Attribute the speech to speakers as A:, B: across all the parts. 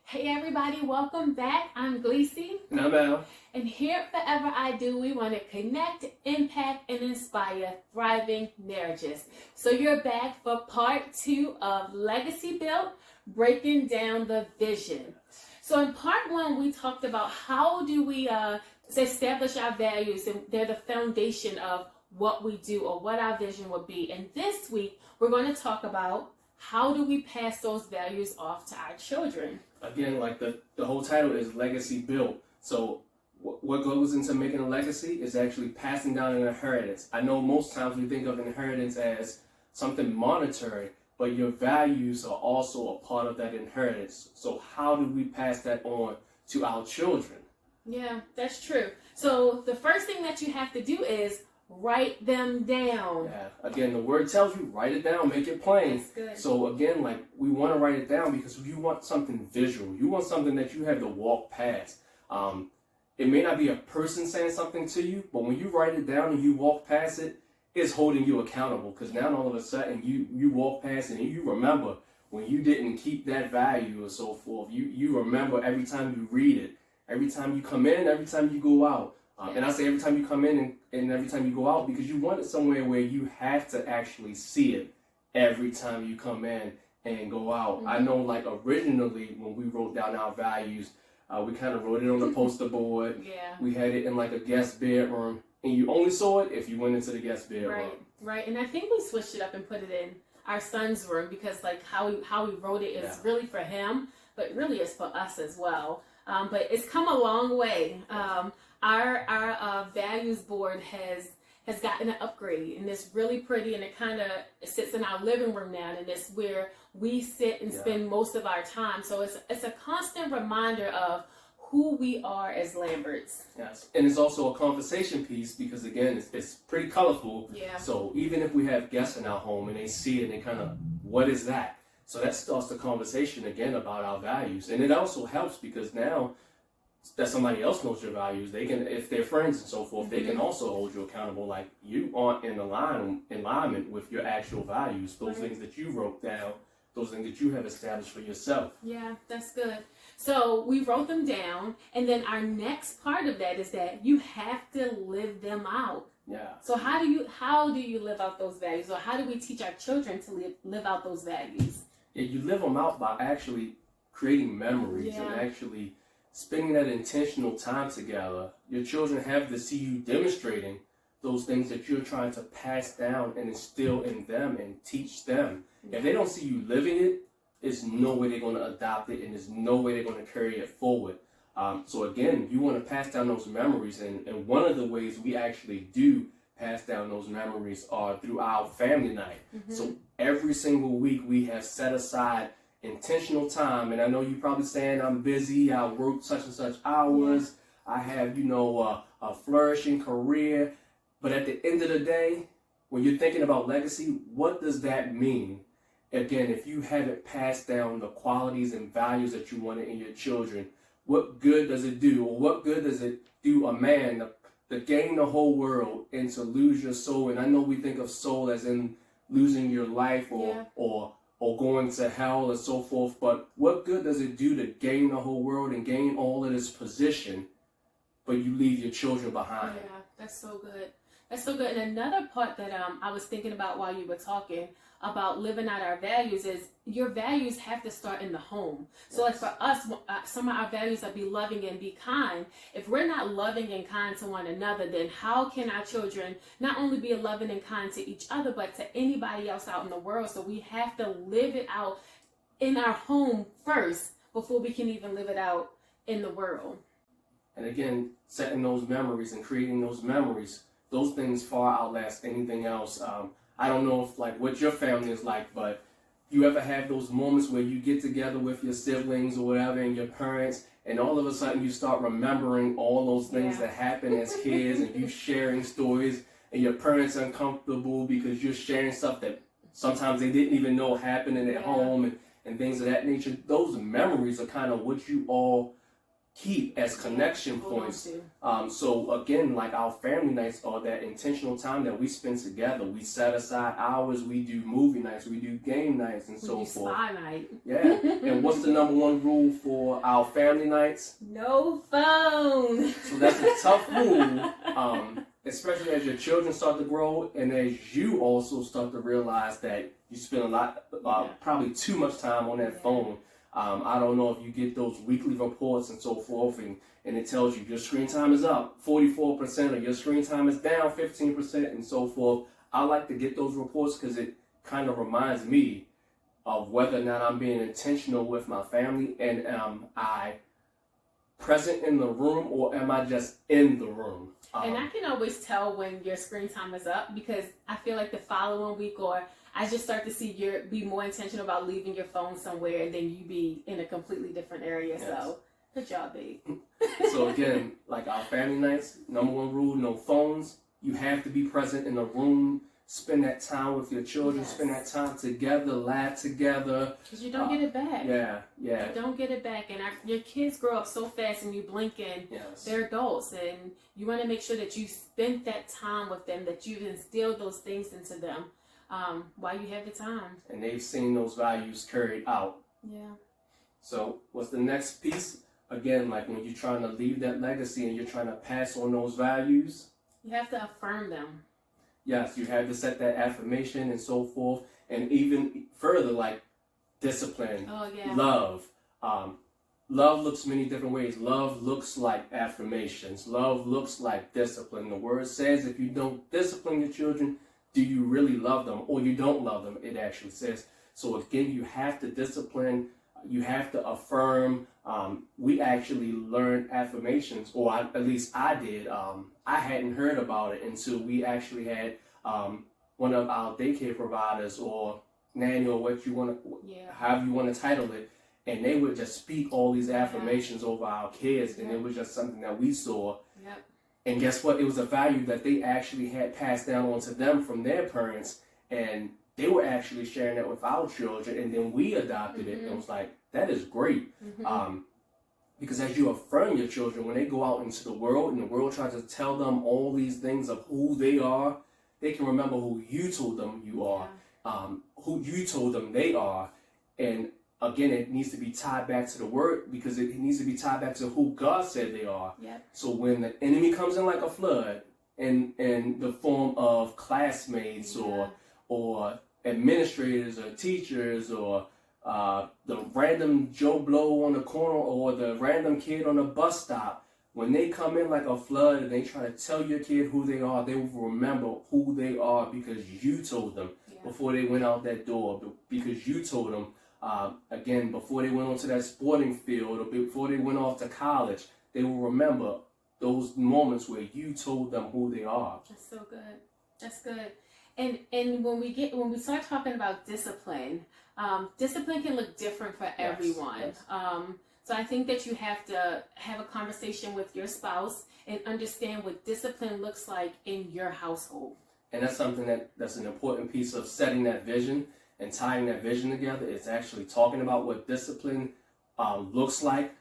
A: Hey everybody, welcome back. I'm Gleesy.
B: And I'm Al.
A: And here at Forever I Do, we want to connect, impact, and inspire thriving marriages. So you're back for part 2 of Legacy Built, breaking down the vision. So in part 1, we talked about how do we establish our values, and they're the foundation of what we do or what our vision would be. And this week, we're going to talk about how do we pass those values off to our children.
B: Again, like the whole title is Legacy Built. So what goes into making a legacy is actually passing down an inheritance. I know most times we think of inheritance as something monetary, but your values are also a part of that inheritance. So how do we pass that on to our children?
A: Yeah, that's true. So the first thing that you have to do is write them down.
B: Yeah. Again, the word tells you, write it down, make it plain.
A: That's good.
B: So again, like we want to write it down because you want something visual. You want something that you have to walk past. It may not be a person saying something to you, but when you write it down and you walk past it, it's holding you accountable. Because now all of a sudden you walk past it and you remember when you didn't keep that value or so forth. You remember every time you read it, every time you come in, every time you go out. And I say every time you come in and every time you go out because you want it somewhere where you have to actually see it every time you come in and go out.
A: Mm-hmm.
B: I know like originally when we wrote down our values, we kind of wrote it on the poster board.
A: Yeah.
B: We had it in like a guest bedroom and you only saw it if you went into the guest bedroom.
A: Right. And I think we switched it up and put it in our son's room because like how we wrote it is really for him, but really it's for us as well. But it's come a long way. Our values board has gotten an upgrade, and it's really pretty, and it kind of sits in our living room now, and it's where we sit and spend most of our time. So it's a constant reminder of who we are as Lamberts.
B: Yes, and it's also a conversation piece because again, it's pretty colorful.
A: Yeah.
B: So even if we have guests in our home and they see it and they kind of, what is that? So that starts the conversation again about our values, and it also helps because now that somebody else knows your values, they can, if they're friends and so forth, they can also hold you accountable. Like you aren't in alignment with your actual values, those things that you wrote down, those things that you have established for yourself.
A: Yeah, that's good. So we wrote them down, and then our next part of that is that you have to live them out.
B: Yeah.
A: So how do you live out those values, or how do we teach our children to live out those values?
B: Yeah, you live them out by actually creating memories and actually spending that intentional time together. Your children have to see you demonstrating those things that you're trying to pass down and instill in them and teach them. If they don't see you living it, there's no way they're going to adopt it and there's no way they're going to carry it forward. So again, you want to pass down those memories, and one of the ways we actually do pass down those memories are through our family night. So every single week we have set aside intentional time, and I know you're probably saying I'm busy, I work such and such hours, I have a flourishing career, but at the end of the day, when you're thinking about legacy, what does that mean? Again, if you haven't passed down the qualities and values that you wanted in your children, what good does it do, or what good does it do a man to gain the whole world and to lose your soul? And I know we think of soul as in losing your life or going to hell and so forth, but what good does it do to gain the whole world and gain all of this position, but you leave your children behind?
A: Yeah, that's so good. That's so good. And another part that I was thinking about while you were talking about living out our values is your values have to start in the home. So like for us, some of our values are be loving and be kind. If we're not loving and kind to one another, then how can our children not only be loving and kind to each other, but to anybody else out in the world? So we have to live it out in our home first before we can even live it out in the world.
B: And again, setting those memories and creating those memories, those things far outlast anything else. I don't know if like what your family is like, but you ever have those moments where you get together with your siblings or whatever and your parents, and all of a sudden you start remembering all those things that happened as kids, and you sharing stories, and your parents are uncomfortable because you're sharing stuff that sometimes they didn't even know happening at home and things of that nature. Those memories are kind of what you all keep as connection points. So again, like our family nights are that intentional time that we spend together. We set aside hours, we do movie nights, we do game nights, and so forth.
A: Spa night.
B: Yeah. And what's the number one rule for our family nights?
A: No phone.
B: So that's a tough rule, especially as your children start to grow and as you also start to realize that you spend a lot, probably too much time on that phone. I don't know if you get those weekly reports and so forth, and it tells you your screen time is up 44% or your screen time is down 15% and so forth. I like to get those reports because it kind of reminds me of whether or not I'm being intentional with my family, and am I present in the room or am I just in the room?
A: And I can always tell when your screen time is up because I feel like the following week or I just start to see you be more intentional about leaving your phone somewhere and then you be in a completely different area. Yes. So, good job, babe.
B: So again, like our family nights, number one rule, no phones. You have to be present in the room. Spend that time with your children. Yes. Spend that time together, laugh together.
A: Because you don't get it back.
B: Yeah.
A: You don't get it back. And your kids grow up so fast and you blink and they're adults. And you want to make sure that you spend that time with them, that you've instilled those things into them. While you have the time.
B: And they've seen those values carried out.
A: Yeah.
B: So what's the next piece? Again, like when you're trying to leave that legacy and you're trying to pass on those values.
A: You have to affirm them.
B: Yes, you have to set that affirmation and so forth. And even further, like discipline, love. Love looks many different ways. Love looks like affirmations. Love looks like discipline. The word says if you don't discipline your children, do you really love them or you don't love them? It actually says. So again, you have to discipline, you have to affirm. We actually learned affirmations, or at least I did. I hadn't heard about it until we actually had one of our daycare providers or nanny or what you want to, however you want to title it, and they would just speak all these affirmations over our kids, and it was just something that we saw.
A: Yep.
B: And guess what? It was a value that they actually had passed down on to them from their parents, and they were actually sharing that with our children, and then we adopted it, and it was like, that is great. Because as you affirm your children, when they go out into the world, and the world tries to tell them all these things of who they are, they can remember who you told them you are, who you told them they are, and again, it needs to be tied back to the word because it needs to be tied back to who God said they are.
A: Yep.
B: So when the enemy comes in like a flood in the form of classmates or administrators or teachers or the random Joe Blow on the corner or the random kid on the bus stop, when they come in like a flood and they try to tell your kid who they are, they will remember who they are because you told them before they went out that door, because you told them. Again, before they went onto that sporting field or before they went off to college, they will remember those moments where you told them who they are.
A: That's so good. That's good. And when we start talking about discipline, discipline can look different for everyone. Yes. So I think that you have to have a conversation with your spouse and understand what discipline looks like in your household.
B: And that's something that's an important piece of setting that vision. And tying that vision together, it's actually talking about what discipline looks like,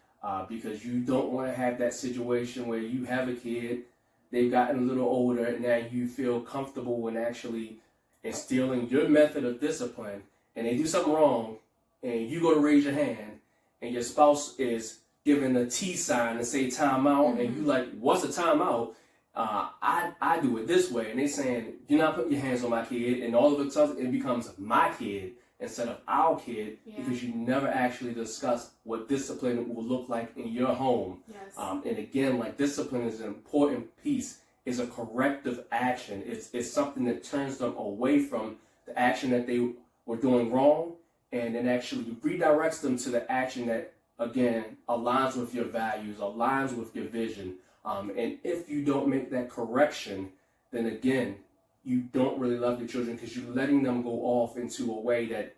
B: because you don't want to have that situation where you have a kid, they've gotten a little older, and now you feel comfortable in actually instilling your method of discipline, and they do something wrong, and you go to raise your hand, and your spouse is giving a T sign and say timeout, and you like, what's a timeout? I do it this way, and they saying you're not putting your hands on my kid, and all of a sudden it becomes my kid instead of our kid because you never actually discuss what discipline will look like in your home.
A: Yes.
B: And again, like discipline is an important piece. It's a corrective action. It's something that turns them away from the action that they were doing wrong, and it actually redirects them to the action that again aligns with your values, aligns with your vision. And if you don't make that correction, then again, you don't really love your children because you're letting them go off into a way that,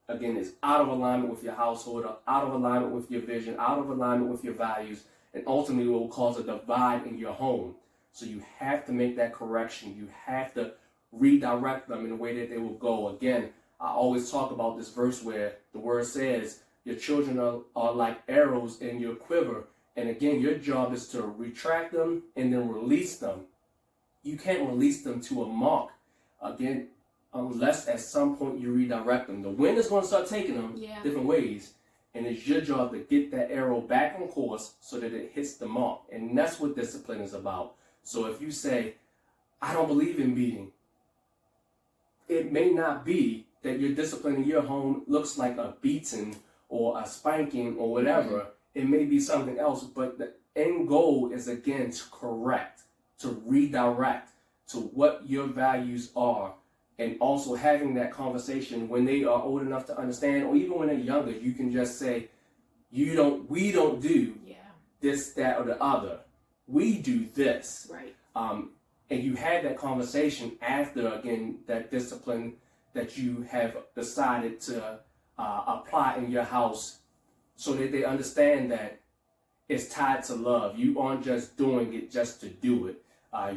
B: again, is out of alignment with your household, out of alignment with your vision, out of alignment with your values, and ultimately will cause a divide in your home. So you have to make that correction. You have to redirect them in a way that they will go. Again, I always talk about this verse where the word says, your children are like arrows in your quiver. And again, your job is to retract them and then release them. You can't release them to a mark, again, unless at some point you redirect them. The wind is going to start taking them different ways. And it's your job to get that arrow back on course so that it hits the mark. And that's what discipline is about. So if you say, I don't believe in beating, it may not be that your discipline in your home looks like a beating or a spanking or whatever. It may be something else, but the end goal is, again, to correct, to redirect to what your values are, and also having that conversation when they are old enough to understand, or even when they're younger. You can just say, we don't do this, that, or the other. We do this.
A: Right.
B: And you had that conversation after, again, that discipline that you have decided to apply in your house, so that they understand that it's tied to love. You aren't just doing it just to do it.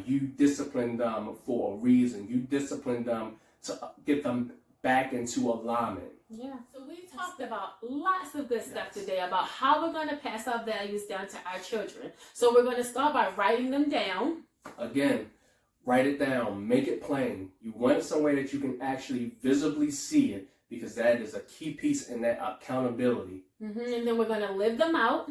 B: You discipline them for a reason. You discipline them to get them back into alignment.
A: Yeah. So we talked about lots of good stuff today about how we're going to pass our values down to our children. So we're going to start by writing them down.
B: Again, write it down. Make it plain. You want it somewhere that you can actually visibly see it, because that is a key piece in that accountability.
A: And then we're going to live them out.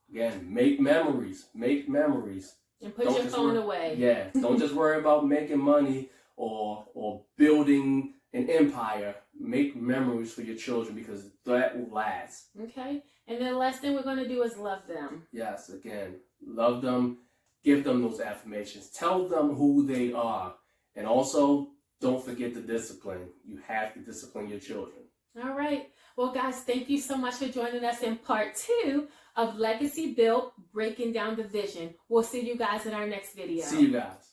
B: Again, make memories. Make memories.
A: And put your phone away.
B: Yeah. Don't just worry about making money or building an empire. Make memories for your children, because that will last.
A: Okay. And then the last thing we're going to do is love them.
B: Yes. Again, love them. Give them those affirmations. Tell them who they are. And also, don't forget the discipline. You have to discipline your children.
A: All right. Well, guys, thank you so much for joining us in part 2 of Legacy Built, Breaking Down the Vision. We'll see you guys in our next video.
B: See you guys.